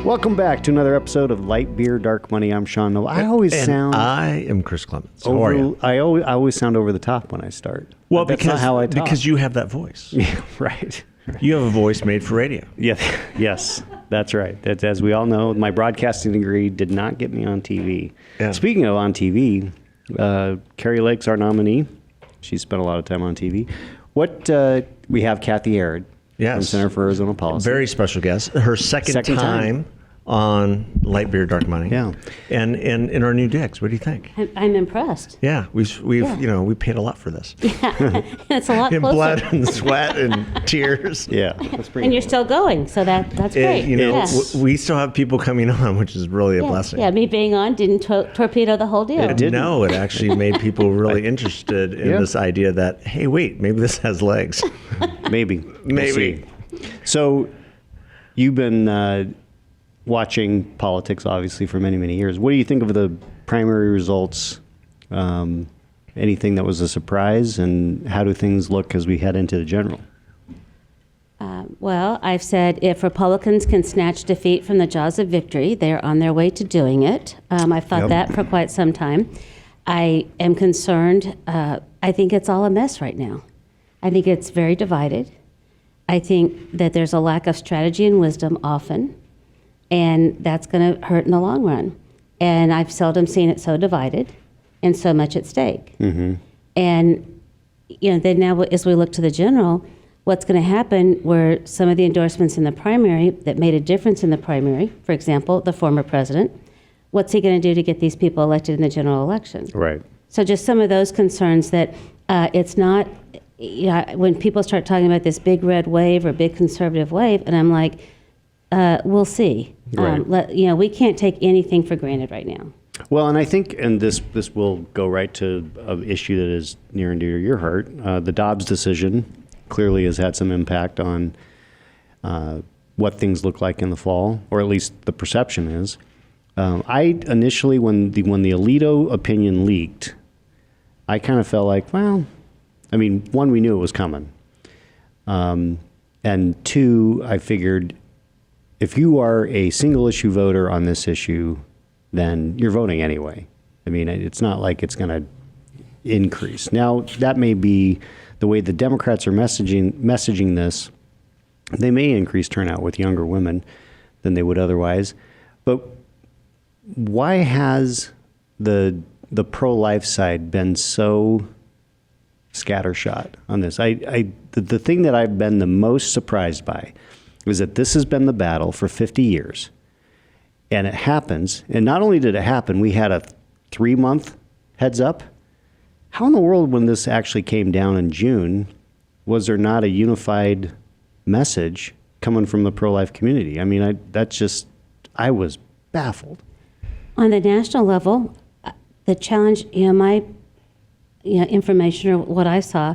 Welcome back to another episode of Light Beer, Dark Money. I'm Sean Noble. I am Chris Clements. How are you? I always sound over the top when I start. Well, that's not how I talk. Because you have that voice. Yeah, right. You have a voice made for radio. Yeah, yes, that's right. That's, as we all know, my broadcasting degree did not get me on TV. Yeah. Speaking of on TV, Carrie Lake's our nominee. She spent a lot of time on TV. We have Cathi Herrod. Yes. From Center for Arizona Policy. Very special guest. Her second time on Light Beer, Dark Money. Yeah. And in our new digs. What do you think? I'm impressed. Yeah. We paid a lot for this. Yeah. It's a lot in closer. blood and sweat and tears. Yeah. That's pretty and you're still going, so that's great. We still have people coming on, which is really a blessing. Yeah, me being on didn't torpedo the whole deal. It didn't. No, it actually made people really interested in this idea that, hey, wait, maybe this has legs. Maybe. We'll see. So you've been watching politics, obviously, for many, many years. What do you think of the primary results? Anything that was a surprise? And how do things look as we head into the general? Well, I've said if Republicans can snatch defeat from the jaws of victory, they're on their way to doing it. I've thought that for quite some time. I am concerned. I think it's all a mess right now. I think it's very divided. I think that there's a lack of strategy and wisdom often, and that's going to hurt in the long run. And I've seldom seen it so divided and so much at stake. Mm-hmm. And then now as we look to the general, what's going to happen where some of the endorsements in the primary that made a difference in the primary, for example, the former president, what's he going to do to get these people elected in the general election? Right. So just some of those concerns that it's not. When people start talking about this big red wave or big conservative wave, and I'm like, we'll see. Right. We can't take anything for granted right now. Well, and I think, and this will go right to an issue that is near and dear to your heart. The Dobbs decision clearly has had some impact on what things look like in the fall, or at least the perception is. I initially, when the Alito opinion leaked, I kind of felt like, well, I mean, one, we knew it was coming. And two, I figured if you are a single issue voter on this issue, then you're voting anyway. I mean, it's not like it's going to increase. Now, that may be the way the Democrats are messaging this. They may increase turnout with younger women than they would otherwise. But why has the pro-life side been so scattershot on this? The thing that I've been the most surprised by is that this has been the battle for 50 years, and it happens. And not only did it happen, we had a 3-month heads up. How in the world, when this actually came down in June, was there not a unified message coming from the pro-life community? I mean, I was baffled. On the national level, the challenge, my information or what I saw,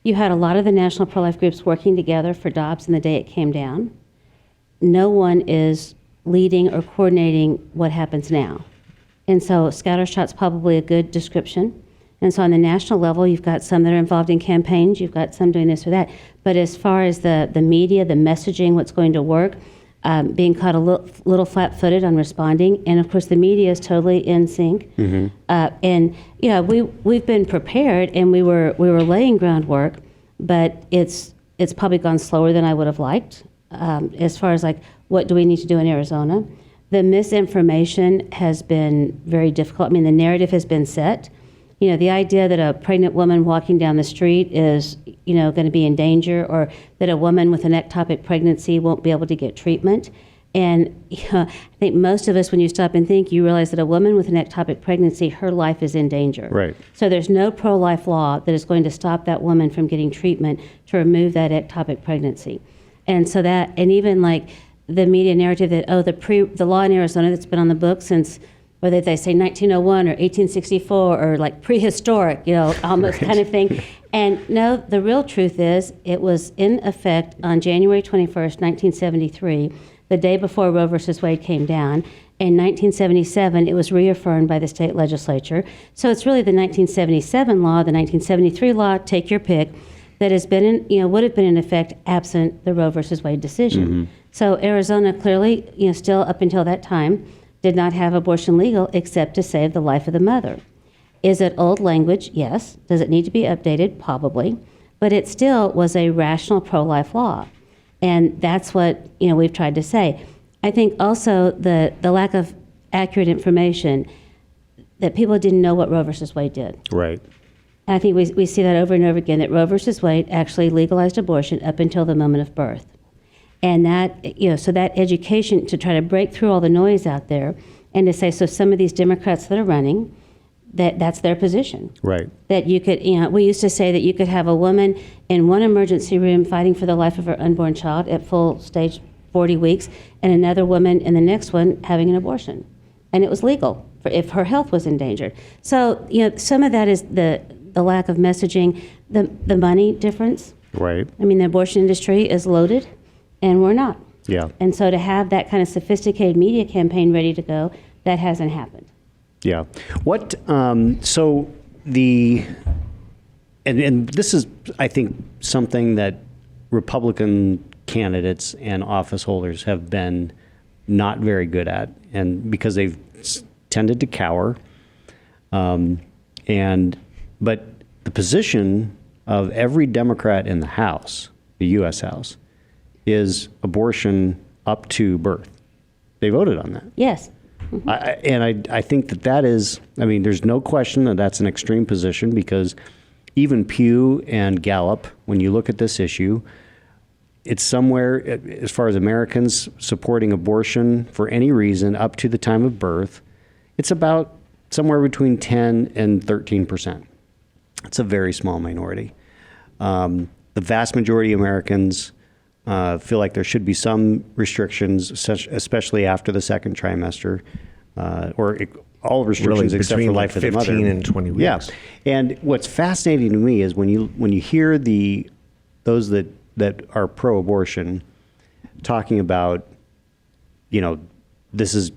you had a lot of the national pro-life groups working together for Dobbs in the day it came down. No one is leading or coordinating what happens now. And so scattershot's probably a good description. And so on the national level, you've got some that are involved in campaigns, you've got some doing this or that. But as far as the media, the messaging, what's going to work, being caught a little flat-footed on responding, and of course the media is totally in sync. Mm-hmm. We've been prepared, and we were laying groundwork, but it's probably gone slower than I would have liked. As far as like what do we need to do in Arizona, the misinformation has been very difficult. I mean, the narrative has been set. The idea that a pregnant woman walking down the street is, going to be in danger, or that a woman with an ectopic pregnancy won't be able to get treatment. And I think most of us, when you stop and think, you realize that a woman with an ectopic pregnancy, her life is in danger. Right. So there's no pro-life law that is going to stop that woman from getting treatment to remove that ectopic pregnancy. And so that, and even like the media narrative that, the law in Arizona that's been on the books since, whether they say 1901 or 1864 or like prehistoric, almost kind of thing. And no, the real truth is it was in effect on January 21st, 1973, the day before Roe versus Wade came down. In 1977, it was reaffirmed by the state legislature. So it's really the 1977 law, the 1973 law, take your pick, that has been would have been in effect absent the Roe versus Wade decision. Mm-hmm. So Arizona clearly, still up until that time, did not have abortion legal except to save the life of the mother. Is it old language? Yes. Does it need to be updated? Probably. But it still was a rational pro-life law. And that's what, we've tried to say. I think also the lack of accurate information, that people didn't know what Roe versus Wade did. Right. And I think we see that over and over again, that Roe versus Wade actually legalized abortion up until the moment of birth. And that, so that education to try to break through all the noise out there and to say, so some of these Democrats that are running, that's their position. Right. That you could, we used to say that you could have a woman in one emergency room fighting for the life of her unborn child at full stage 40 weeks, and another woman in the next one having an abortion. And it was legal if her health was endangered. So, some of that is the lack of messaging, the money difference. Right. I mean, the abortion industry is loaded, and we're not. Yeah. And so to have that kind of sophisticated media campaign ready to go, that hasn't happened. Yeah. What, so and this is, I think, something that Republican candidates and office holders have been not very good at, and because they've tended to cower. But the position of every Democrat in the House, the U.S. House, is abortion up to birth. They voted on that. Yes. I think that is, there's no question that that's an extreme position, because even Pew and Gallup, when you look at this issue, it's somewhere, as far as Americans supporting abortion for any reason up to the time of birth, it's about somewhere between 10 and 13%. It's a very small minority. The vast majority of Americans feel like there should be some restrictions, especially after the second trimester, or all restrictions really, except for life of the mother. 15 and 20 weeks. Yeah, and what's fascinating to me is when you hear those that are pro-abortion talking about, this is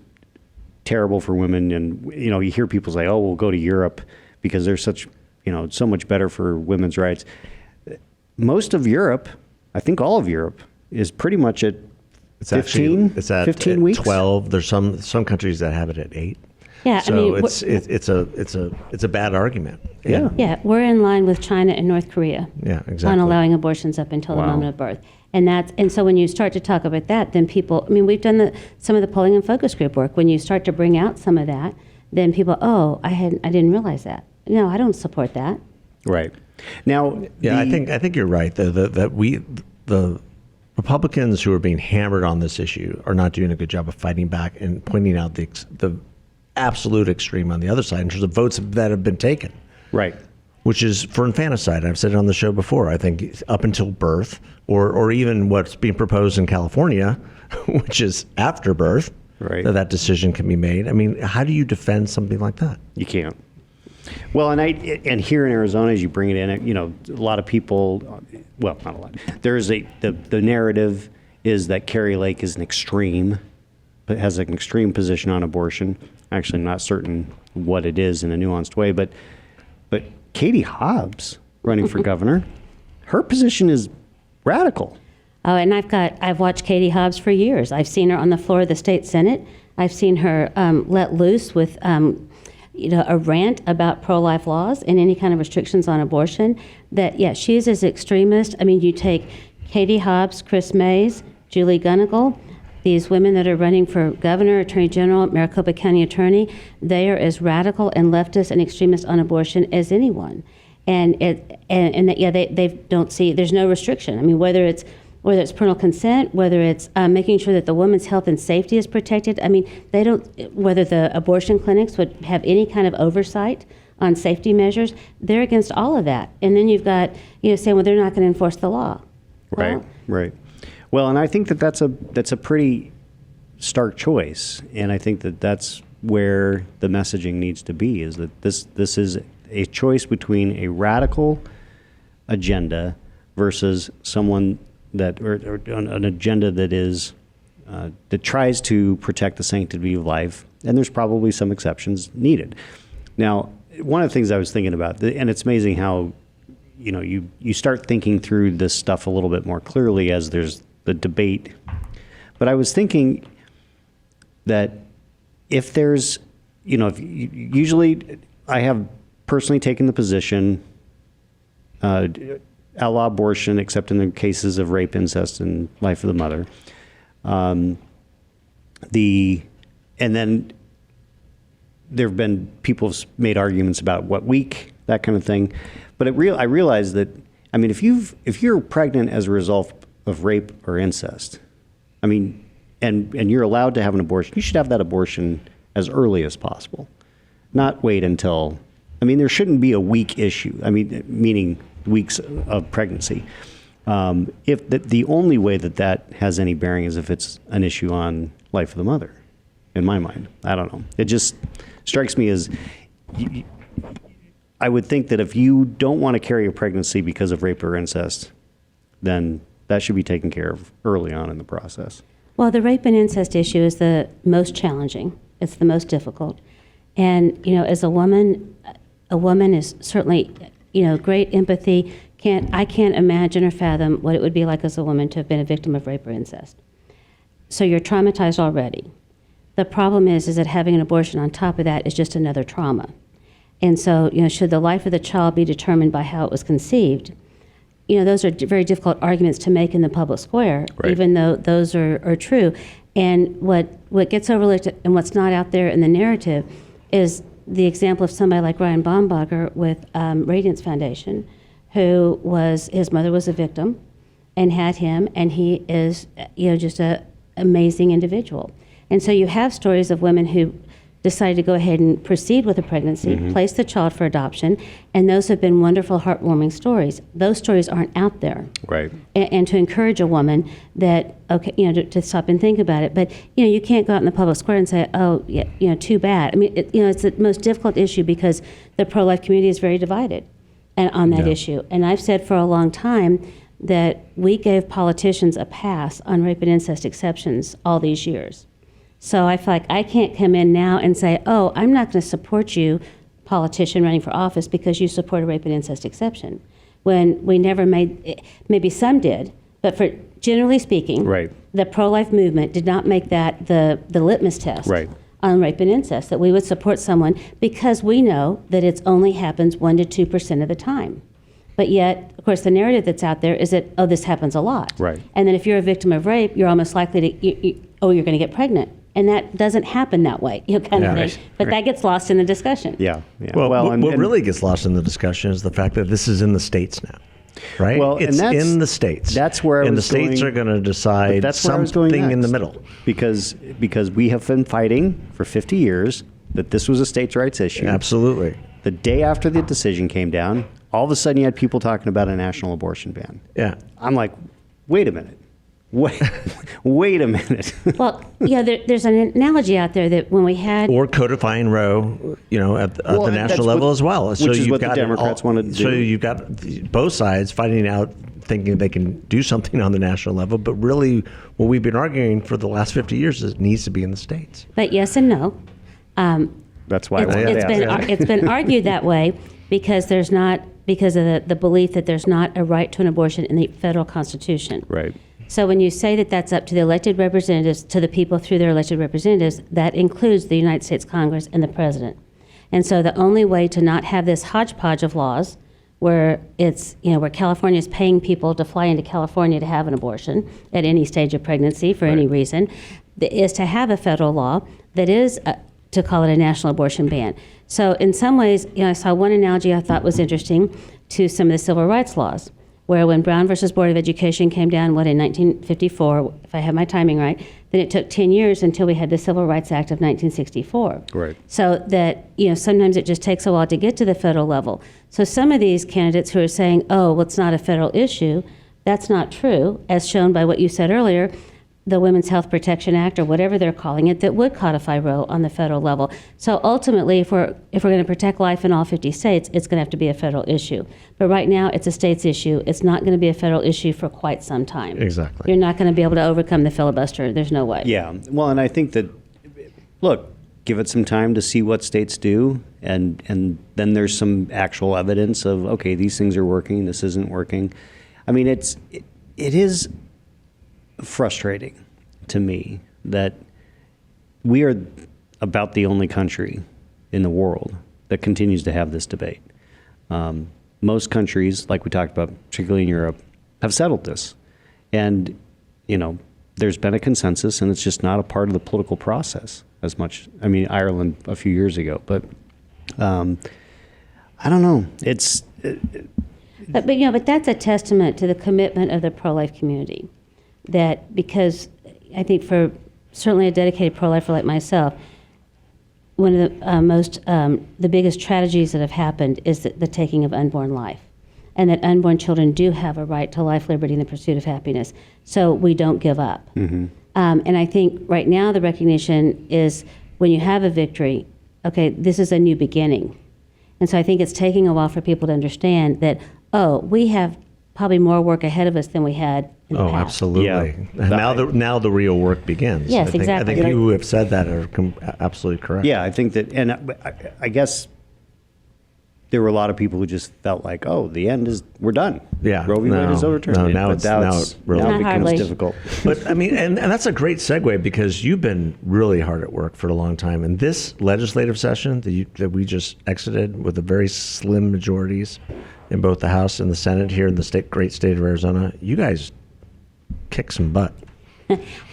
terrible for women, and you hear people say, "Oh, we'll go to Europe because they're such, so much better for women's rights." Most of Europe, I think all of Europe, is pretty much at 15 weeks. 12. There's some countries that have it at 8. Yeah, so it's a bad argument. Yeah. Yeah, we're in line with China and North Korea. Yeah, exactly. On allowing abortions up until the moment of birth. And so when you start to talk about that, then people, we've done some of the polling and focus group work. When you start to bring out some of that, then people, I didn't realize that. No, I don't support that. Right. Now, yeah, I think you're right. The Republicans who are being hammered on this issue are not doing a good job of fighting back and pointing out the absolute extreme on the other side in terms of votes that have been taken. Right. Which is for infanticide. I've said it on the show before. I think up until birth, or even what's being proposed in California, which is after birth, right, that decision can be made. How do you defend something like that? You can't. Well, and here in Arizona, as you bring it in, a lot of people, well, not a lot. There's the narrative is that Kari Lake is an extreme, but has an extreme position on abortion. Actually, I'm not certain what it is in a nuanced way, but Katie Hobbs running for governor, her position is radical. Oh, and I've watched Katie Hobbs for years. I've seen her on the floor of the state Senate. I've seen her let loose with a rant about pro-life laws and any kind of restrictions on abortion. That, yeah, she is as extremist. You take Katie Hobbs, Chris Mays, Julie Gunnigal, these women that are running for governor, attorney general, Maricopa County attorney, they are as radical and leftist and extremist on abortion as anyone. And they don't see, there's no restriction. Whether it's parental consent, whether it's making sure that the woman's health and safety is protected. They don't, whether the abortion clinics would have any kind of oversight on safety measures, they're against all of that. And then you've got, saying, well, they're not going to enforce the law. Right, right. Well, and I think that's a pretty stark choice. And I think that's where the messaging needs to be, is that this is a choice between a radical agenda versus someone or an agenda that is that tries to protect the sanctity of life, and there's probably some exceptions needed. Now, one of the things I was thinking about, and it's amazing how you start thinking through this stuff a little bit more clearly as there's the debate But I was thinking that if there's, usually I have personally taken the position, outlaw abortion, except in the cases of rape, incest, and life of the mother. And then there have been people have made arguments about what week, that kind of thing. But I realize that, if you're pregnant as a result of rape or incest, and you're allowed to have an abortion, you should have that abortion as early as possible, not wait until. There shouldn't be a week issue. Meaning weeks of pregnancy. If the only way that has any bearing is if it's an issue on life of the mother, in my mind. I don't know. It just strikes me as I would think that if you don't want to carry a pregnancy because of rape or incest, then that should be taken care of early on in the process. Well, the rape and incest issue is the most challenging. It's the most difficult. And, as a woman is certainly, great empathy. I can't imagine or fathom what it would be like as a woman to have been a victim of rape or incest. So you're traumatized already. The problem is that having an abortion on top of that is just another trauma. And so, should the life of the child be determined by how it was conceived, those are very difficult arguments to make in the public square, right, even though those are true. And what gets overlooked and what's not out there in the narrative is the example of somebody like Ryan Baumbacher with Radiance Foundation, his mother was a victim and had him, and he is, just an amazing individual. And so you have stories of women who decided to go ahead and proceed with a pregnancy, place the child for adoption, and those have been wonderful, heartwarming stories. Those stories aren't out there. Right. And to encourage a woman that, to stop and think about it. But, you can't go out in the public square and say, oh, yeah, too bad. It's the most difficult issue because the pro-life community is very divided on that issue. And I've said for a long time that we gave politicians a pass on rape and incest exceptions all these years. So I feel like I can't come in now and say, oh, I'm not going to support you, politician running for office, because you support a rape and incest exception. When we never maybe some did, but generally speaking, right, the pro-life movement did not make that the litmus test right, on rape and incest, that we would support someone because we know that it only happens 1% to 2% of the time. But yet, of course, the narrative that's out there is that, oh, this happens a lot. Right. And then if you're a victim of rape, you're almost likely to, you're going to get pregnant. And that doesn't happen that way, kind of thing. Right. But that gets lost in the discussion. Yeah. Well, what really gets lost in the discussion is the fact that this is in the states now, right? Well, it's and in the states. That's where I and was the states going, are going to decide that's where I was going something in the next. middle. Because we have been fighting for 50 years that this was a states' rights issue. Absolutely. The day after the decision came down, all of a sudden you had people talking about a national abortion ban. Yeah. I'm like, wait a minute. Wait a minute. Well, there's an analogy out there that when we had... Or codifying Roe, at the national level as well. Which is what the Democrats wanted to do. So you've got both sides fighting out, thinking they can do something on the national level, but really what we've been arguing for the last 50 years is it needs to be in the states. But yes and no. That's why It's been argued that way because of the belief that there's not a right to an abortion in the federal Constitution. Right. So when you say that that's up to the elected representatives, to the people through their elected representatives, that includes the United States Congress and the president. And so the only way to not have this hodgepodge of laws where where California is paying people to fly into California to have an abortion at any stage of pregnancy for any reason, is to have a federal law that is to call it a national abortion ban. So in some ways, I saw one analogy I thought was interesting to some of the civil rights laws, where when Brown versus Board of Education came down, in 1954, if I have my timing right, then it took 10 years until we had the Civil Rights Act of 1964. Right. So that, sometimes it just takes a while to get to the federal level. So some of these candidates who are saying, oh, well, it's not a federal issue, that's not true, as shown by what you said earlier, the Women's Health Protection Act, or whatever they're calling it, that would codify Roe on the federal level. So ultimately, if we're going to protect life in all 50 states, it's going to have to be a federal issue. But right now, it's a state's issue. It's not going to be a federal issue for quite some time. Exactly. You're not going to be able to overcome the filibuster. There's no way. Yeah. Well, and I think that, look, give it some time to see what states do, and then there's some actual evidence of, okay, these things are working, this isn't working. I mean, it is frustrating to me that we are about the only country in the world that continues to have this debate. Most countries, like we talked about, particularly in Europe, have settled this. And, there's been a consensus, and it's just not a part of the political process as much. I mean, Ireland a few years ago, but I don't know. But that's a testament to the commitment of the pro-life community. That because I think for certainly a dedicated pro-lifer like myself, one of the biggest tragedies that have happened is the taking of unborn life, and that unborn children do have a right to life, liberty, and the pursuit of happiness. So we don't give up. Mm-hmm. And I think right now the recognition is when you have a victory, okay, this is a new beginning. And so I think it's taking a while for people to understand that, we have probably more work ahead of us than we had in the past. Absolutely. Yeah. And now the real work begins. Yes, I think exactly. people who have said that are absolutely correct. Yeah, I think that, and I guess there were a lot of people who just felt like, the end is, we're done. Yeah. Roe v. Wade is overturned. No, now But it really Not becomes hardly. difficult. But I mean, and that's a great segue because you've been really hard at work for a long time. And this legislative session that we just exited with the very slim majorities in both the House and the Senate here in the great state of Arizona, you guys kick some butt.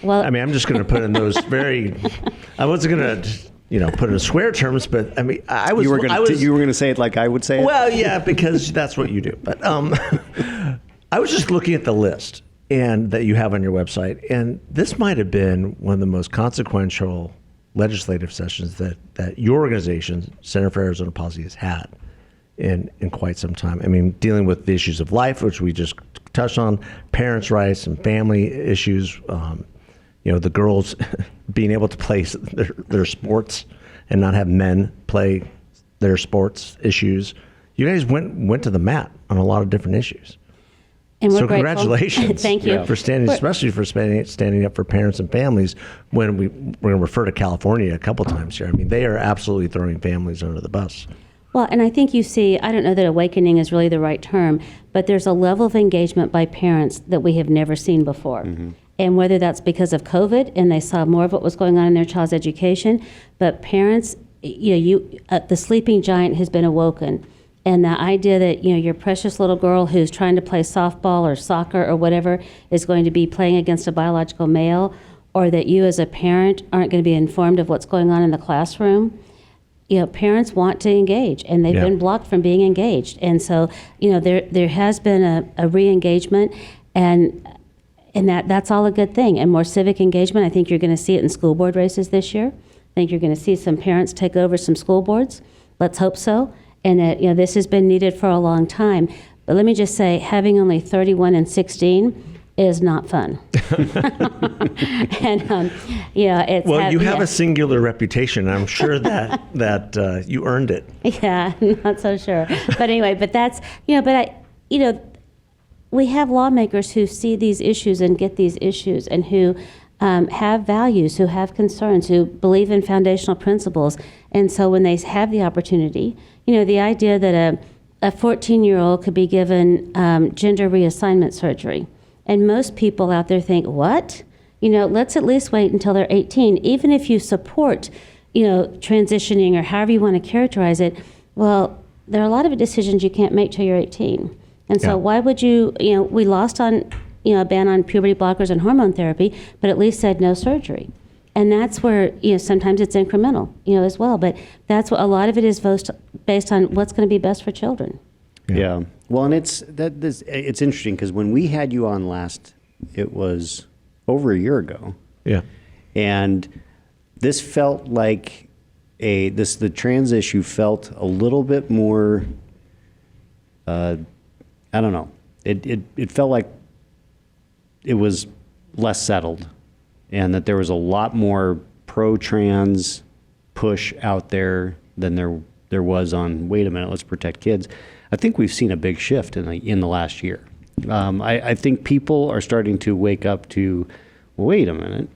Well, I mean, I'm just going to put in those I wasn't going to, put it in swear terms, but I mean, You were going to say it like I would say it? Well, yeah, because that's what you do. But I was just looking at the list and that you have on your website, and this might have been one of the most consequential legislative sessions that your organization, Center for Arizona Policy, has had in quite some time. I mean, dealing with the issues of life, which we just touched on, parents' rights and family issues, the girls being able to play their sports and not have men play their sports issues. You guys went to the mat on a lot of different issues. and we're So grateful. congratulations. Thank you. For standing, especially for standing up for parents and families when we're going to refer to California a couple times here. I mean, they are absolutely throwing families under the bus. Well, and I think you see, I don't know that awakening is really the right term, but there's a level of engagement by parents that we have never seen before. Mm-hmm. And whether that's because of COVID and they saw more of what was going on in their child's education, but parents, the sleeping giant has been awoken. And the idea that, your precious little girl who's trying to play softball or soccer or whatever is going to be playing against a biological male, or that you as a parent aren't going to be informed of what's going on in the classroom. Parents want to engage, and they've been blocked from being engaged. And so, there has been a re-engagement, and that's all a good thing. And more civic engagement. I think you're going to see it in school board races this year. I think you're going to see some parents take over some school boards. Let's hope so. And that this has been needed for a long time. But let me just say, having only 31 and 16 is not fun. And it's well, you have a singular reputation. I'm sure that you earned it. Yeah, I'm not so sure. But anyway, but that's we have lawmakers who see these issues and get these issues, and who have values, who have concerns, who believe in foundational principles. And so when they have the opportunity, the idea that a 14-year-old could be given gender reassignment surgery. And most people out there think, what? Let's at least wait until they're 18. Even if you support, transitioning or however you want to characterize it, well, there are a lot of decisions you can't make till you're 18. And so why would you, we lost on, a ban on puberty blockers and hormone therapy, but at least said no surgery. And that's where, sometimes it's incremental, as well. But that's what a lot of it is based on what's going to be best for children. Yeah. Well, and it's interesting because when we had you on last, it was over a year ago. Yeah. And this felt like the trans issue felt a little bit more, I don't know. It felt like it was less settled, and that there was a lot more pro-trans push out there than there was on, wait a minute, let's protect kids. I think we've seen a big shift in the last year. I think people are starting to wake up to, wait a minute,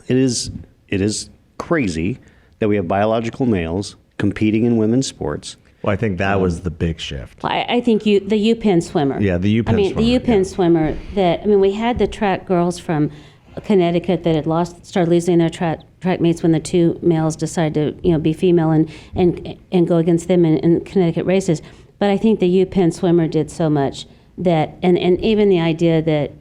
it is crazy that we have biological males competing in women's sports. Well, I think that was the big shift. I think the UPenn swimmer. Yeah, the UPenn swimmer. The UPenn swimmer we had the track girls from Connecticut that had started losing their track mates when the two males decided to, be female and go against them in Connecticut races. But I think the UPenn swimmer did so much that, and even the idea that,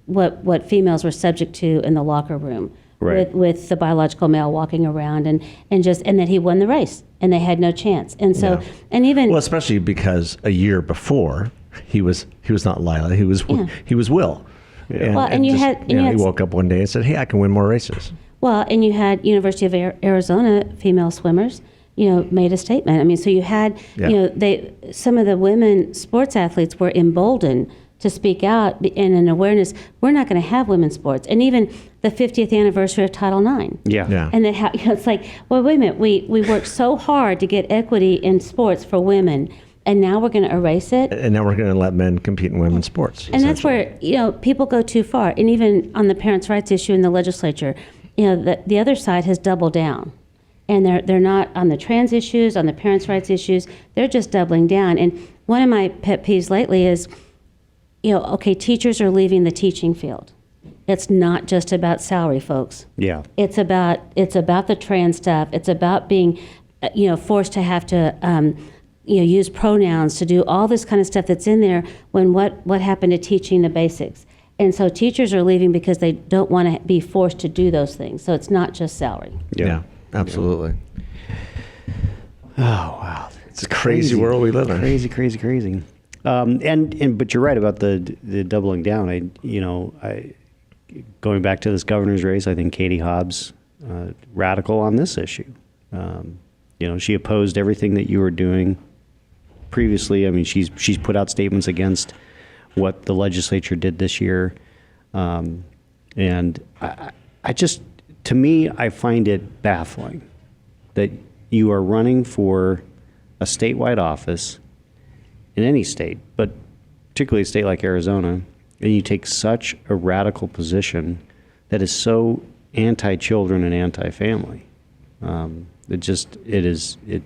what females were subject to in the locker room. Right. With the biological male walking around and that he won the race and they had no chance. And so, and even. Well, especially because a year before he was not Lila, he was Will. Yeah. He woke up one day and said, "Hey, I can win more races." Well, and you had University of Arizona female swimmers, made a statement. I mean, so you had, some of the women sports athletes were emboldened to speak out in an awareness. We're not going to have women's sports, and even the 50th anniversary of Title IX. Yeah. And it's like, well, wait a minute. We worked so hard to get equity in sports for women. And now we're going to erase it. And now we're going to let men compete in women's sports. And that's where, people go too far. And even on the parents' rights issue in the legislature, the other side has doubled down. And they're not on the trans issues, on the parents' rights issues. They're just doubling down. And one of my pet peeves lately is, teachers are leaving the teaching field. It's not just about salary, folks. Yeah. It's about the trans stuff. It's about being, forced to have to, use pronouns to do all this kind of stuff that's in there when what happened to teaching the basics. And so teachers are leaving because they don't want to be forced to do those things. So it's not just salary. Yeah, absolutely. Oh, wow. It's a crazy world we live in. Crazy. But you're right about the doubling down. I going back to this governor's race, I think Katie Hobbs, radical on this issue. She opposed everything that you were doing previously. I mean, she's put out statements against what the legislature did this year. And I just, to me, I find it baffling that you are running for a statewide office in any state, but particularly a state like Arizona, and you take such a radical position that is so anti-children and anti-family. It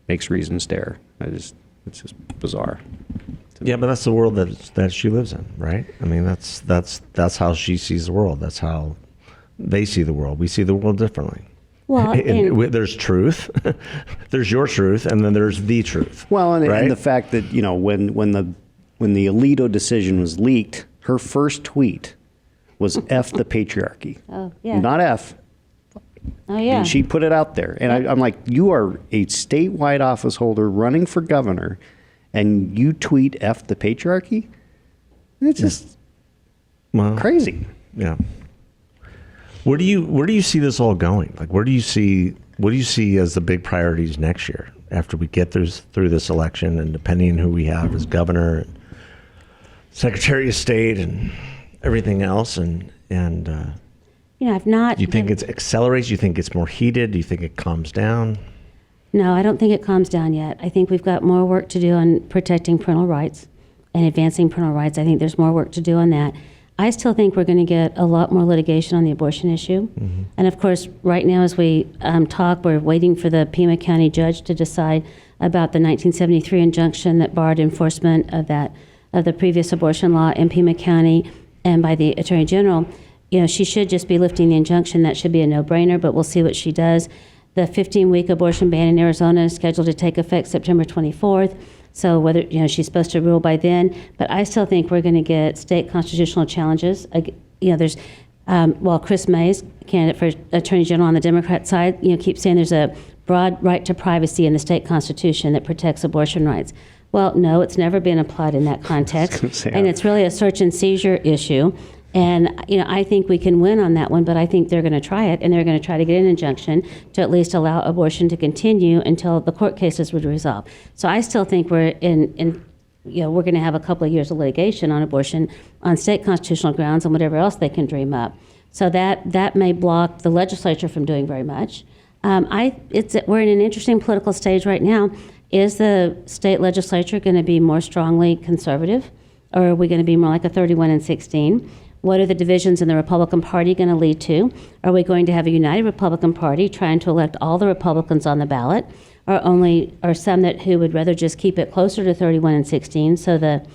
makes reason stare. It's just bizarre. Yeah, but that's the world that she lives in, right? I mean, that's how she sees the world. That's how they see the world. We see the world differently. Well, there's truth, there's your truth, and then there's the truth. Well, right? and the fact that when the Alito decision was leaked, her first tweet was "F the patriarchy." Oh, yeah. Not F. Oh, yeah. And she put it out there. And I'm like, you are a statewide office holder running for governor, and you tweet F the patriarchy? It's just crazy. Yeah. Where do you see this all going? Like, what do you see as the big priorities next year after we get through this election, and depending on who we have as governor, and Secretary of State, and everything else, and I've not. Do you think it accelerates? Do you think it's more heated? Do you think it calms down? No, I don't think it calms down yet. I think we've got more work to do on protecting parental rights and advancing parental rights. I think there's more work to do on that. I still think we're going to get a lot more litigation on the abortion issue. Mm-hmm. And of course, right now as we talk, we're waiting for the Pima County judge to decide about the 1973 injunction that barred enforcement of the previous abortion law in Pima County and by the Attorney General. She should just be lifting the injunction. That should be a no-brainer, but we'll see what she does. The 15-week abortion ban in Arizona is scheduled to take effect September 24th. So whether, she's supposed to rule by then, but I still think we're going to get state constitutional challenges. There's, Chris Mays, candidate for Attorney General on the Democrat side, keeps saying there's a broad right to privacy in the state constitution that protects abortion rights. Well, no, it's never been applied in that context. And it's really a search and seizure issue. And, I think we can win on that one, but I think they're going to try it, and they're going to try to get an injunction to at least allow abortion to continue until the court cases would resolve. So I still think we're we're going to have a couple of years of litigation on abortion on state constitutional grounds and whatever else they can dream up. So that may block the legislature from doing very much. We're in an interesting political stage right now. Is the state legislature going to be more strongly conservative, or are we going to be more like a 31-16? What are the divisions in the Republican Party going to lead to? Are we going to have a united Republican Party trying to elect all the Republicans on the ballot, or some who would rather just keep it closer to 31-16, so the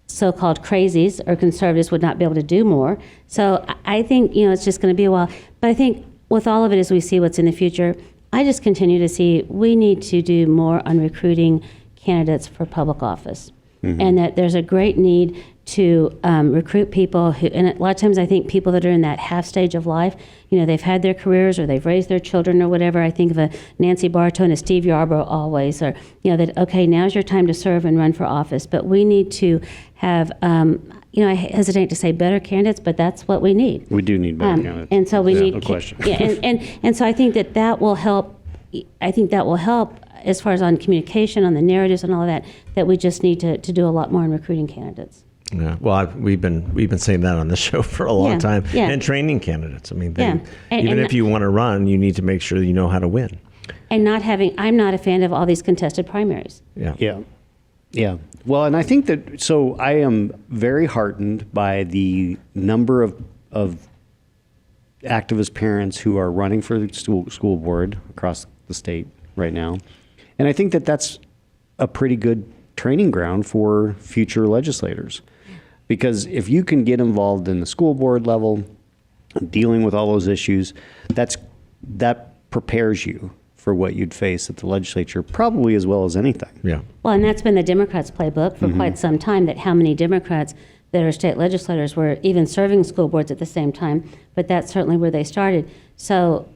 so-called crazies or conservatives would not be able to do more. So I think, it's just going to be a while. But I think with all of it, as we see what's in the future, I just continue to see we need to do more on recruiting candidates for public office. And that there's a great need to recruit people who, and a lot of times I think people that are in that half stage of life, they've had their careers or they've raised their children or whatever. I think of a Nancy Bartow and a Steve Yarbrough always, or, that, okay, now's your time to serve and run for office. But we need to have, I hesitate to say better candidates, but that's what we need. We do need better candidates. And so we need, no question. and so I think that will help. I think that will help as far as on communication, on the narratives and all of that we just need to do a lot more in recruiting candidates. Yeah, well, we've been saying that on the show for a long time, yeah. and training candidates. I mean, And if you want to run, you need to make sure that you know how to win. And I'm not a fan of all these contested primaries. Yeah. Well, and I think that, so I am very heartened by the number of activist parents who are running for the school board across the state right now. And I think that that's a pretty good training ground for future legislators. Because if you can get involved in the school board level, dealing with all those issues, that prepares you for what you'd face at the legislature, probably as well as anything. Yeah. Well, and that's been the Democrats' playbook for quite some time, that how many Democrats that are state legislators were even serving school boards at the same time, but that's certainly where they started. So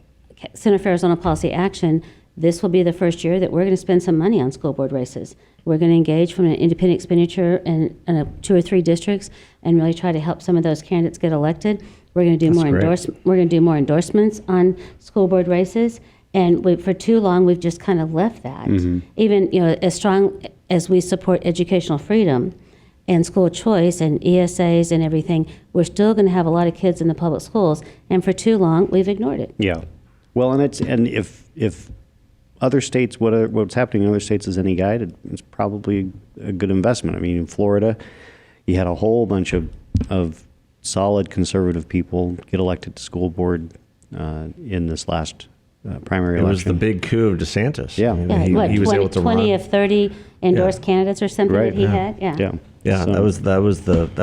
Center for Arizona Policy Action, this will be the first year that we're going to spend some money on school board races. We're going to engage from an independent expenditure in 2 or 3 districts and really try to help some of those candidates get elected. We're going to do We're going to do more endorsements on school board races. And for too long, we've just kind of left that. Even as strong as we support educational freedom and school choice and ESAs and everything, we're still going to have a lot of kids in the public schools. And for too long, we've ignored it. Yeah. Well, and if other states, what's happening in other states is any guide, it's probably a good investment. I mean, in Florida, you had a whole bunch of solid conservative people get elected to school board in this last primary election. It was the big coup of DeSantis. Yeah. He was able to 20 run. of 30 endorsed candidates or something Right, that he yeah. had. Yeah. Yeah, So- that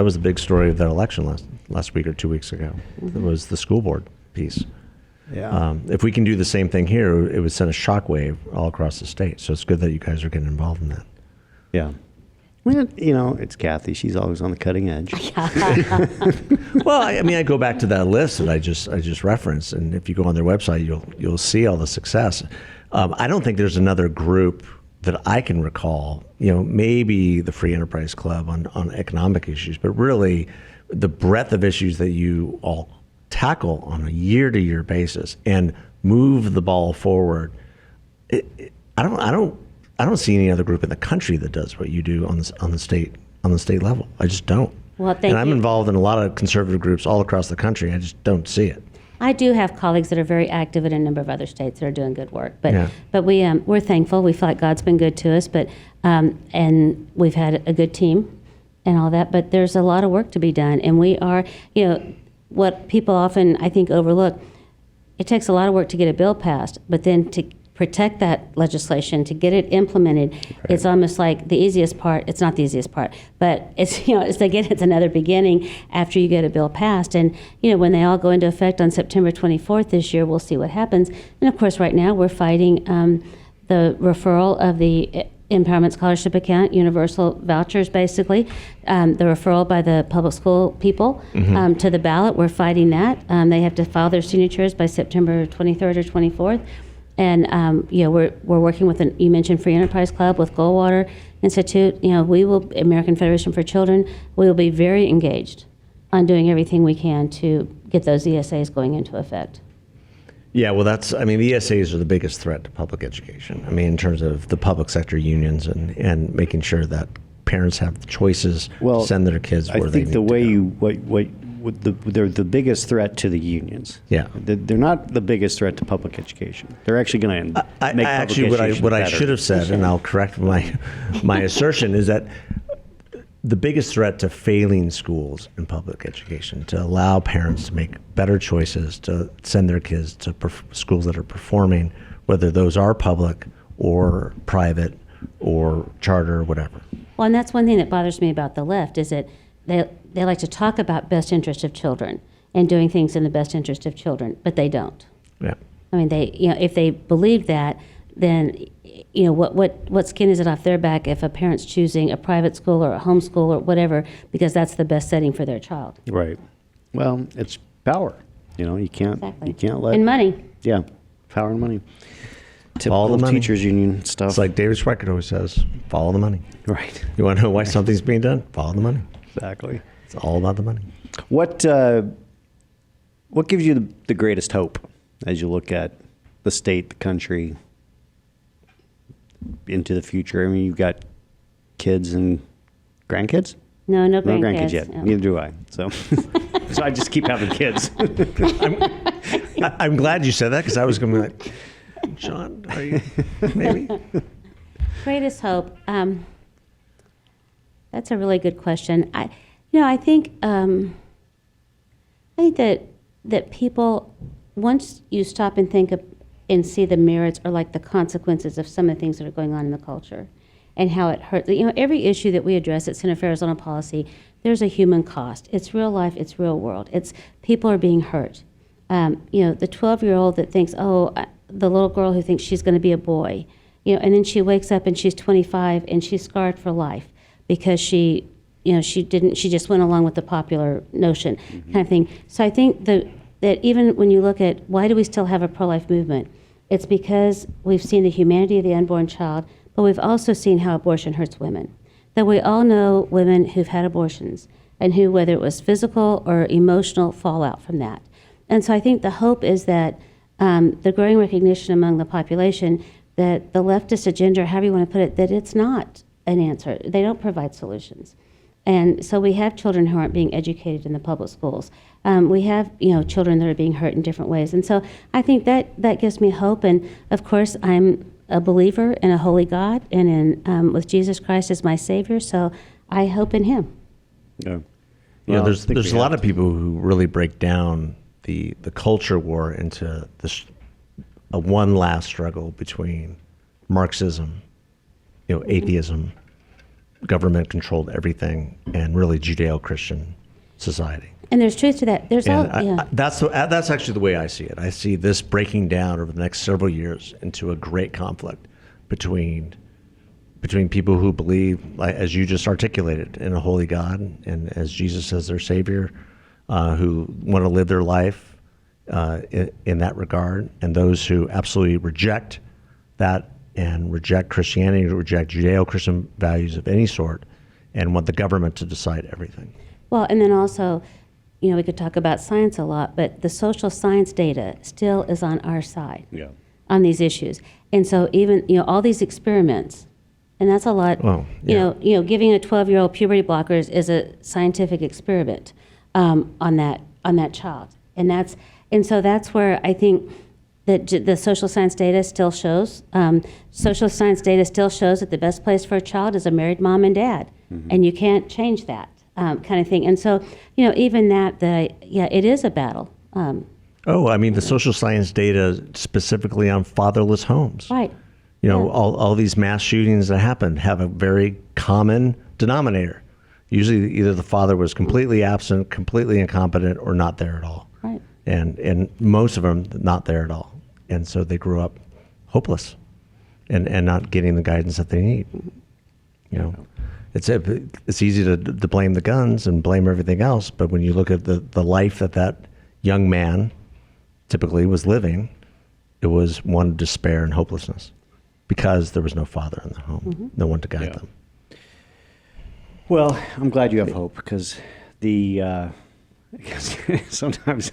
was the big story of that election last week or 2 weeks ago. It was the school board piece. Yeah. If we can do the same thing here, it would send a shockwave all across the state. So it's good that you guys are getting involved in that. Yeah. Well, it's Cathi. She's always on the cutting edge. Well, I go back to that list that I just referenced, and if you go on their website, you'll see all the success. I don't think there's another group that I can recall. Maybe the Free Enterprise Club on economic issues, but really the breadth of issues that you all tackle on a year-to-year basis and move the ball forward. I don't see any other group in the country that does what you do on the state level. I just don't. Well, thank and I'm you. involved in a lot of conservative groups all across the country. I just don't see it. I do have colleagues that are very active in a number of other states that are doing good work. But Yeah. but we're thankful. We feel like God's been good to us. But and we've had a good team and all that. But there's a lot of work to be done. And we are, what people often, I think, overlook, it takes a lot of work to get a bill passed. But then to protect that legislation, to get it implemented, it's almost like the easiest part. It's not the easiest part, but it's another beginning after you get a bill passed. And when they all go into effect on September 24th this year, we'll see what happens. And of course, right now we're fighting the referral of the Empowerment Scholarship Account, universal vouchers, basically, the referral by the public school people to the ballot. We're fighting that. They have to file their signatures by September 23rd or 24th. And we're working with you mentioned Free Enterprise Club, with Goldwater Institute. We will, American Federation for Children, we will be very engaged on doing everything we can to get those ESAs going into effect. Yeah, well, the ESAs are the biggest threat to public education. In terms of the public sector unions and making sure that parents have the choices to send their kids where they need to go. They're the biggest threat to the unions. Yeah. They're not the biggest threat to public education. They're actually going to make public education what I better. should have said, and I'll correct my assertion, is that the biggest threat to failing schools in public education, to allow parents to make better choices, to send their kids to schools that are performing, whether those are public or private or charter or whatever. Well, and that's one thing that bothers me about the left is that they like to talk about best interest of children and doing things in the best interest of children, but they don't. Yeah. I mean, if they believe that, then what skin is it off their back if a parent's choosing a private school or a homeschool or whatever because that's the best setting for their child. Right. Well, it's power. You can't let and money. Yeah, power and money. Follow the Typical money. Teachers union stuff. It's like David Schweikert always says, follow the money. Right. You want to know why something's being done? Follow the money. Exactly. It's all about the money. What gives you the greatest hope as you look at the state, the country, into the future? I mean, you've got kids and grandkids? No No grandkids yet. No. Neither do I. So, so I just keep having kids. I'm glad you said that because I was going to be like, John, are you maybe? Greatest hope. That's a really good question. I think that people, once you stop and think of, and see the merits or like the consequences of some of the things that are going on in the culture, and how it hurts. Every issue that we address at Center for Arizona Policy, there's a human cost. It's real life. It's real world. It's people are being hurt. The 12-year-old that thinks, the little girl who thinks she's going to be a boy, and then she wakes up and she's 25 and she's scarred for life because she just went along with the popular notion, kind of thing. So I think that even when you look at why do we still have a pro-life movement, it's because we've seen the humanity of the unborn child, but we've also seen how abortion hurts women. That we all know women who've had abortions and who, whether it was physical or emotional fallout from that. And so I think the hope is that the growing recognition among the population that the leftist agenda, or however you want to put it, that it's not an answer. They don't provide solutions. And so we have children who aren't being educated in the public schools. We have, children that are being hurt in different ways. And so I think that gives me hope. And of course, I'm a believer in a holy God and in with Jesus Christ as my Savior. So I hope in Him. Yeah. There's a lot of people who really break down the culture war into a one last struggle between Marxism, atheism, government controlled everything, and really Judeo-Christian society. And there's truth to that. There's That's actually the way I see it. I see this breaking down over the next several years into a great conflict between people who believe, like, as you just articulated, in a holy God and as Jesus as their Savior, who want to live their life in that regard, and those who absolutely reject that and reject Christianity, reject Judeo-Christian values of any sort, and want the government to decide everything. Well, and then also, we could talk about science a lot, but the social science data still is on our side on these issues. And so even, all these experiments, and that's a lot, giving a 12-year-old puberty blockers is a scientific experiment on that child. And so that's where I think that the social science data still shows. Social science data still shows that the best place for a child is a married mom and dad, and you can't change that kind of thing. And so, even it is a battle. The social science data specifically on fatherless homes. Right. All these mass shootings that happen have a very common denominator. Usually either the father was completely absent, completely incompetent, or not there at all. Right. And most of them not there at all. And so they grew up hopeless and not getting the guidance that they need. It's easy to blame the guns and blame everything else, but when you look at the life that young man typically was living, it was one of despair and hopelessness because there was no father in the home, no one to guide them. Well, I'm glad you have hope because sometimes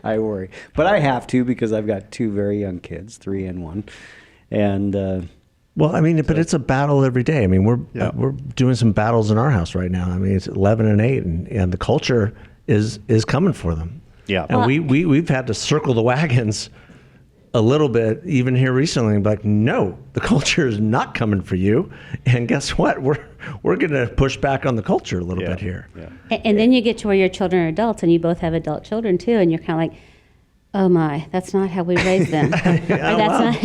I worry, but I have to because I've got two very young kids, 3 and 1, and but it's a battle every day. I mean, we're doing some battles in our house right now. I mean, it's 11 and 8, and the culture is coming for them. Yeah, and we've had to circle the wagons a little bit even here recently, and be like, no, the culture is not coming for you. And guess what? We're going to push back on the culture a little bit here. Yeah. And then you get to where your children are adults, and you both have adult children too, and you're kind of like, Oh my, that's not how we raise them. Or that's not,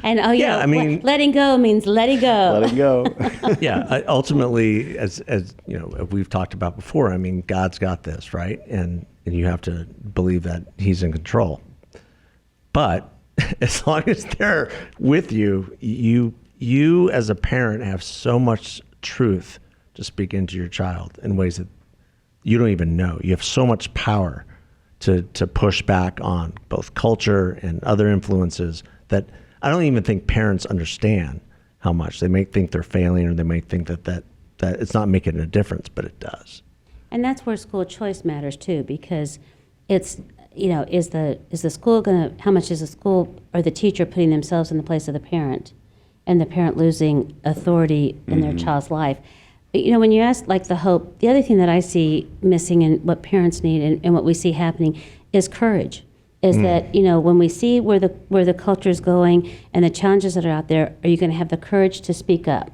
and Yeah, I mean- letting go means letting go. Let it go. Yeah, ultimately, as you know, we've talked about before. I mean, God's got this, right? And you have to believe that He's in control. But as long as they're with you, you as a parent have so much truth to speak into your child in ways that you don't even know. You have so much power to push back on both culture and other influences that I don't even think parents understand how much. They may think they're failing, or they may think that it's not making a difference, but it does. And that's where school choice matters too, because it's, is the school going to, how much is the school or the teacher putting themselves in the place of the parent, and the parent losing authority in their child's life? But, when you ask like the hope, the other thing that I see missing and what parents need and what we see happening is courage. Is that, when we see where the culture is going and the challenges that are out there, are you going to have the courage to speak up?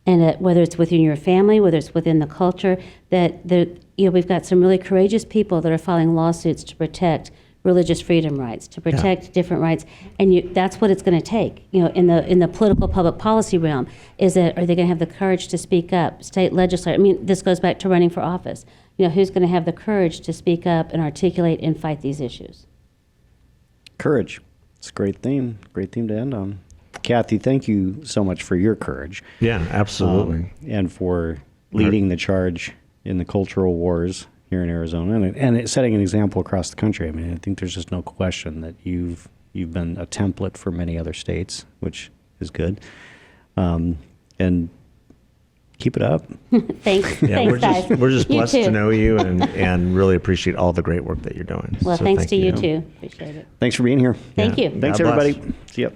And whether it's within your family, whether it's within the culture, that we've got some really courageous people that are filing lawsuits to protect religious freedom rights, to protect different rights, and that's what it's going to take. In the political public policy realm, is that are they going to have the courage to speak up? State legislature. I mean, this goes back to running for office. Who's going to have the courage to speak up and articulate and fight these issues? Courage. It's a great theme. Great theme to end on. Cathi, thank you so much for your courage. Yeah, absolutely. And for leading the charge in the cultural wars here in Arizona, and setting an example across the country. I mean, I think there's just no question that you've been a template for many other states, which is good. And keep it up. Thanks, Yeah, thanks, guys. we're just You blessed too. to know you and really appreciate all the great work that you're doing. Well, So thanks thank to you too. Appreciate it. Thanks for being here. Thank you. Thanks, God bless. everybody. See ya.